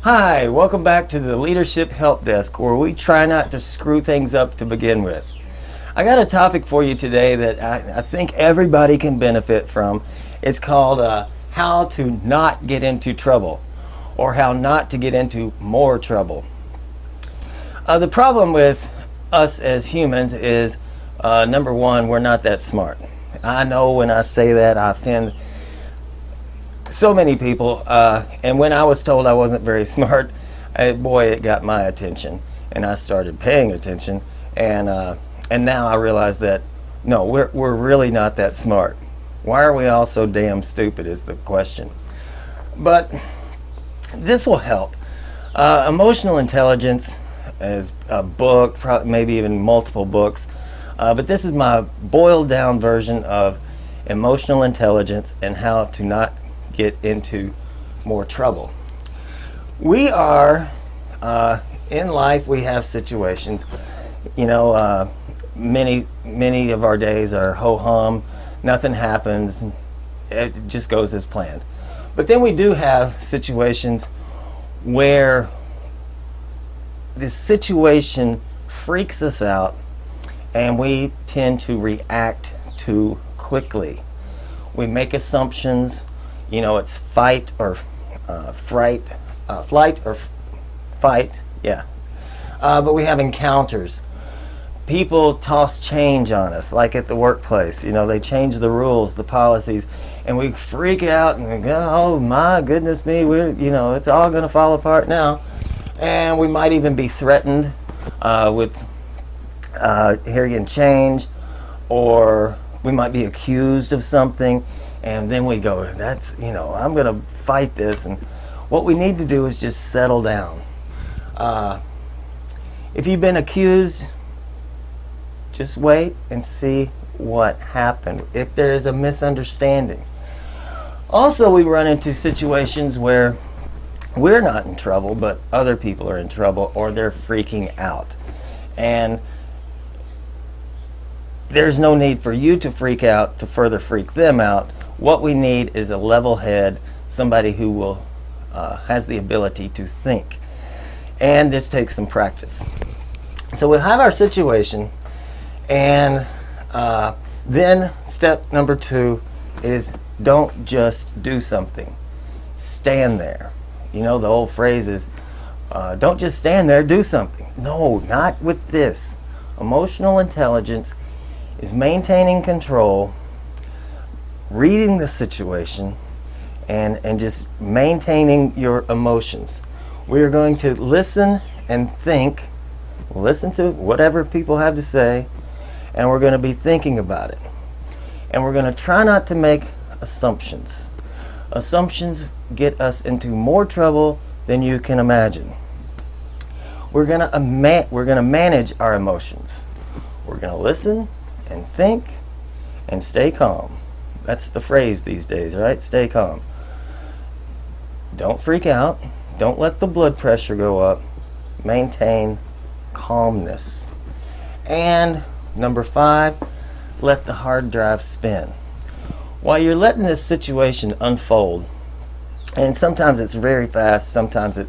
Hi, welcome back to the Leadership Help Desk, where we try not to screw things up to begin with. I got a topic for you today that I think everybody can benefit from. It's called How to Not Get Into Trouble, or How Not to Get Into More Trouble. The problem with us as humans is, number one, we're not that smart. I know when I say that, I offend so many people, and when I was told I wasn't very smart, boy, it got my attention, and I started paying attention, and now I realize that no, we're really not that smart. Why are we all so damn stupid is the question. But this will help. Emotional intelligence is a book, maybe even multiple books, but this is my boiled down version of emotional intelligence and how to not get into more trouble. We are in life, we have situations, many of our days are ho-hum, nothing happens, it just goes as planned. But then we do have situations where the situation freaks us out and we tend to react too quickly. We make assumptions. It's fight or flight or fight, yeah. But we have encounters. People toss change on us, like at the workplace. They change the rules, the policies, and we freak out and we go, oh my goodness me, it's all going to fall apart now. And we might even be threatened with hearing change, or we might be accused of something. And then we go, I'm going to fight this. And what we need to do is just settle down. If you've been accused, just wait and see what happened. If there is a misunderstanding. Also, we run into situations where we're not in trouble, but other people are in trouble, or they're freaking out. And there's no need for you to freak out to further freak them out. What we need is a level head, somebody who has the ability to think. And this takes some practice. So we'll have our situation, and then step number 2 is don't just do something. Stand there. The old phrase is, don't just stand there, do something. No, not with this. Emotional intelligence is maintaining control, reading the situation, and just maintaining your emotions. We are going to listen and think, listen to whatever people have to say, and we're going to be thinking about it. And we're going to try not to make assumptions. Assumptions get us into more trouble than you can imagine. We're going to manage our emotions. We're going to listen and think and stay calm. That's the phrase these days, right? Stay calm. Don't freak out. Don't let the blood pressure go up. Maintain calmness. And number 5, let the hard drive spin. While you're letting this situation unfold, and sometimes it's very fast, sometimes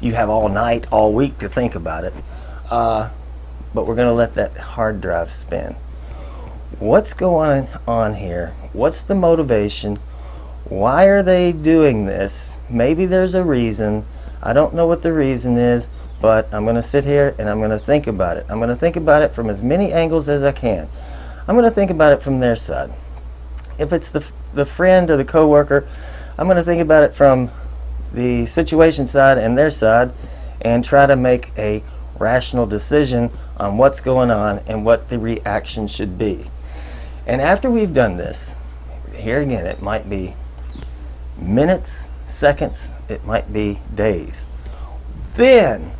you have all night, all week to think about it, but we're going to let that hard drive spin. What's going on here? What's the motivation? Why are they doing this? Maybe there's a reason. I don't know what the reason is, but I'm going to sit here and I'm going to think about it. I'm going to think about it from as many angles as I can. I'm going to think about it from their side. If it's the friend or the coworker, I'm going to think about it from the situation side and their side, and try to make a rational decision on what's going on and what the reaction should be. And after we've done this, here again, it might be minutes, seconds, it might be days. Then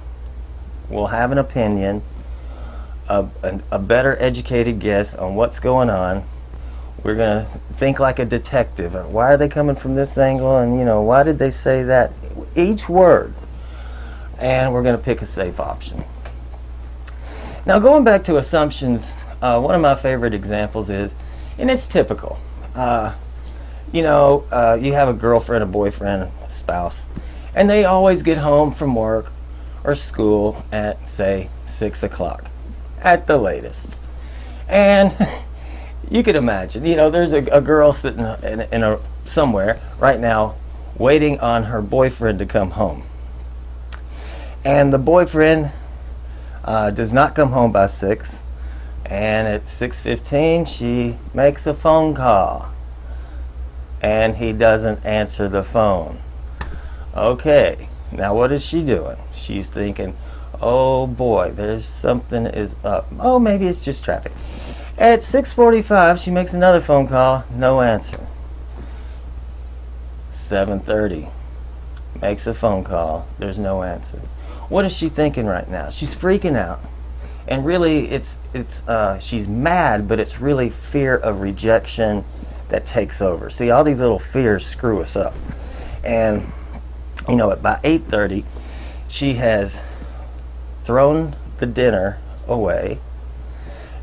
we'll have an opinion, a better educated guess on what's going on. We're going to think like a detective. Why are they coming from this angle? And, why did they say that? Each word. And we're going to pick a safe option. Now, going back to assumptions, one of my favorite examples is, and it's typical, you have a girlfriend, a boyfriend, a spouse, And they always get home from work or school at, say, 6 o'clock at the latest. And you could imagine, there's a girl sitting in somewhere right now waiting on her boyfriend to come home. And the boyfriend does not come home by 6. And at 6:15, she makes a phone call. And he doesn't answer the phone. Okay, now what is she doing? She's thinking, oh boy, there's something is up. Oh, maybe it's just traffic. At 6:45, she makes another phone call, no answer. 7:30, makes a phone call, there's no answer. What is she thinking right now? She's freaking out. And really, she's mad, but it's really fear of rejection that takes over. See, all these little fears screw us up. And, by 8:30, she has thrown the dinner away,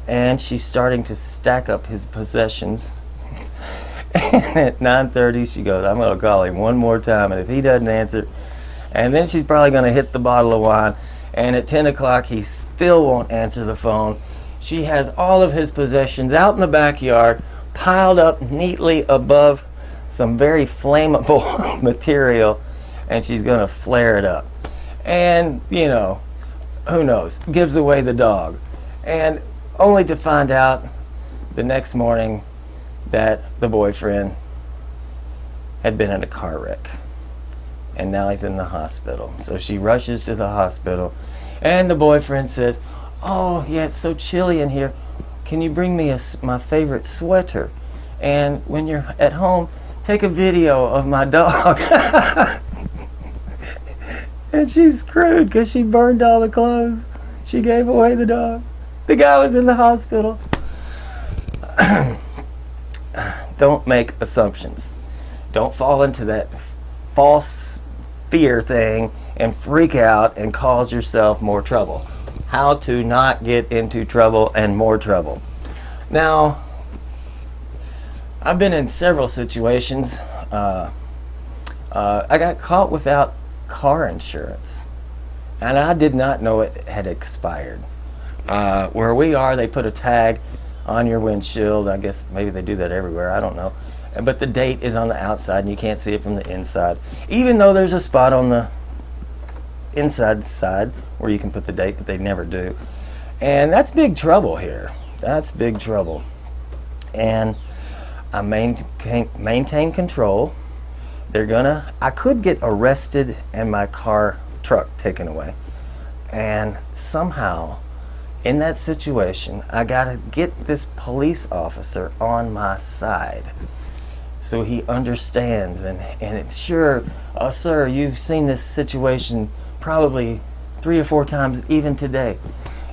and she's starting to stack up his possessions. And at 9:30, she goes, I'm going to call him one more time, and if he doesn't answer, and then she's probably going to hit the bottle of wine. And at 10 o'clock, he still won't answer the phone. She has all of his possessions out in the backyard, piled up neatly above some very flammable material, and she's going to flare it up. And, who knows, gives away the dog. And only to find out the next morning that the boyfriend had been in a car wreck. And now he's in the hospital. So she rushes to the hospital, and the boyfriend says, oh, yeah, it's so chilly in here. Can you bring me my favorite sweater? And when you're at home, take a video of my dog. And she's screwed because she burned all the clothes. She gave away the dog. The guy was in the hospital. Don't make assumptions. Don't fall into that false fear thing and freak out and cause yourself more trouble. How to not get into trouble and more trouble. Now, I've been in several situations. I got caught without car insurance, and I did not know it had expired. Where we are, they put a tag on your windshield. I guess maybe they do that everywhere, I don't know. But the date is on the outside and you can't see it from the inside, even though there's a spot on the inside side where you can put the date, but they never do. And that's big trouble here. That's big trouble. And I maintain control. I could get arrested and my truck taken away. And somehow, in that situation, I gotta get this police officer on my side so he understands. And it's sure, sir, you've seen this situation probably 3 or 4 times even today.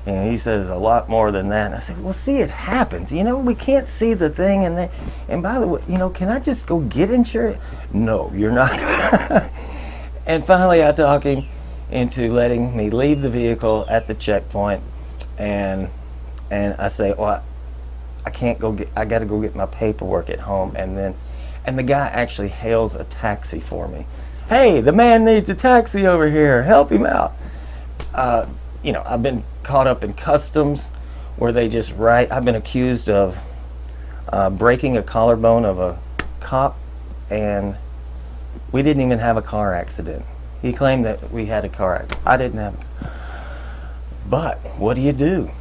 And he says a lot more than that. And I said, well, see, it happens. We can't see the thing. And by the way, can I just go get insurance? No, you're not. And finally, I talk him into letting me leave the vehicle at the checkpoint. And I say, well, I can't go I got to go get my paperwork at home. And the guy actually hails a taxi for me. Hey, the man needs a taxi over here. Help him out. I've been caught up in customs where they just write. I've been accused of breaking a collarbone of a cop, and we didn't even have a car accident. He claimed that we had a car accident. I didn't have it. But what do?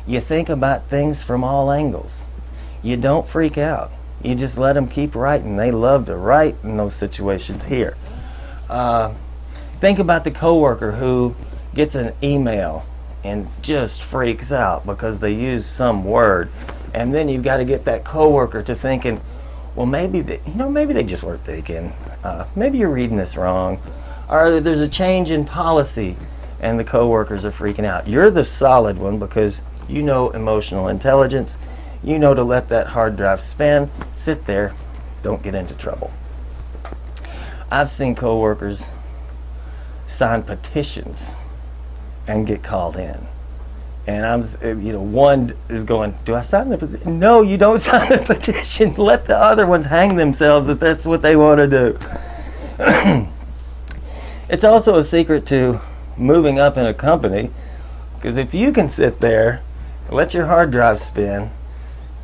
You think about things from all angles. You don't freak out. You just let them keep writing. They love to write in those situations here. Think about the coworker who gets an email and just freaks out because they use some word, and then you've got to get that coworker to thinking, well, maybe they just weren't thinking. Maybe you're reading this wrong, or there's a change in policy, and the coworkers are freaking out. You're the solid one because you know emotional intelligence. You know to let that hard drive spin. Sit there. Don't get into trouble. I've seen coworkers sign petitions and get called in. And one is going, do I sign the petition? No, you don't sign the petition. Let the other ones hang themselves if that's what they want to do. It's also a secret to moving up in a company, because if you can sit there, let your hard drive spin,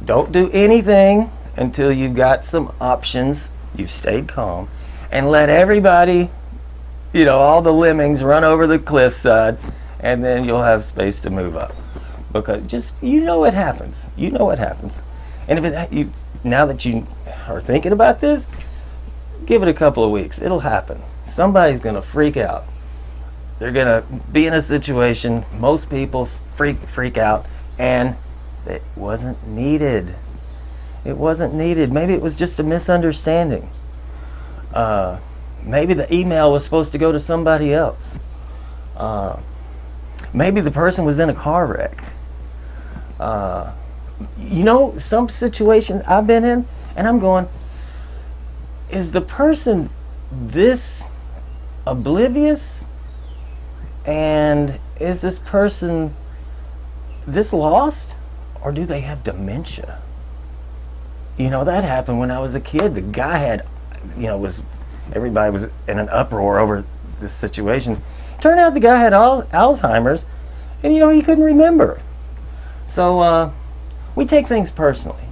don't do anything until you've got some options, you've stayed calm, and let everybody, all the lemmings run over the cliffside, and then you'll have space to move up. Because just, what happens. You know what happens. And now that you are thinking about this, give it a couple of weeks. It'll happen. Somebody's going to freak out. They're going to be in a situation, most people freak out, and it wasn't needed. It wasn't needed. Maybe it was just a misunderstanding. Maybe the email was supposed to go to somebody else. Maybe the person was in a car wreck. Some situation I've been in, and I'm going, is the person this oblivious? And is this person this lost? Or do they have dementia? That happened when I was a kid. The guy had, everybody was in an uproar over this situation. Turned out the guy had Alzheimer's, and he couldn't remember. So we take things personally.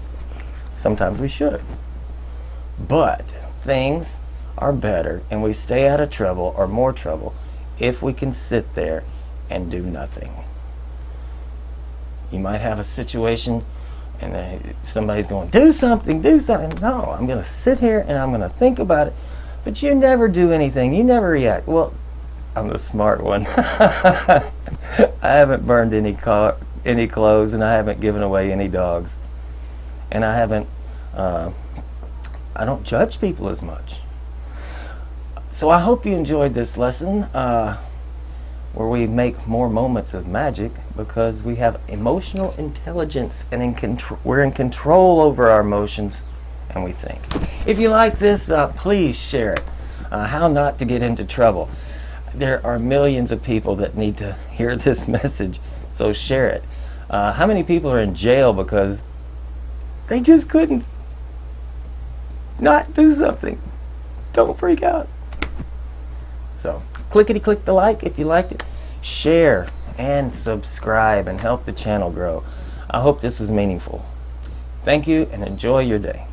Sometimes we should. But things are better, and we stay out of trouble or more trouble if we can sit there and do nothing. You might have a situation and then somebody's going, do something. No, I'm going to sit here and I'm going to think about it. But you never do anything. You never react. Well, I'm the smart one. I haven't burned any clothes, and I haven't given away any dogs. And I don't judge people as much. So I hope you enjoyed this lesson where we make more moments of magic because we have emotional intelligence and we're in control over our emotions, and we think. If you like this, please share it. How not to get into trouble. There are millions of people that need to hear this message, so share it. How many people are in jail because they just couldn't not do something? Don't freak out. So, clickety-click the like if you liked it. Share and subscribe and help the channel grow. I hope this was meaningful. Thank you and enjoy your day.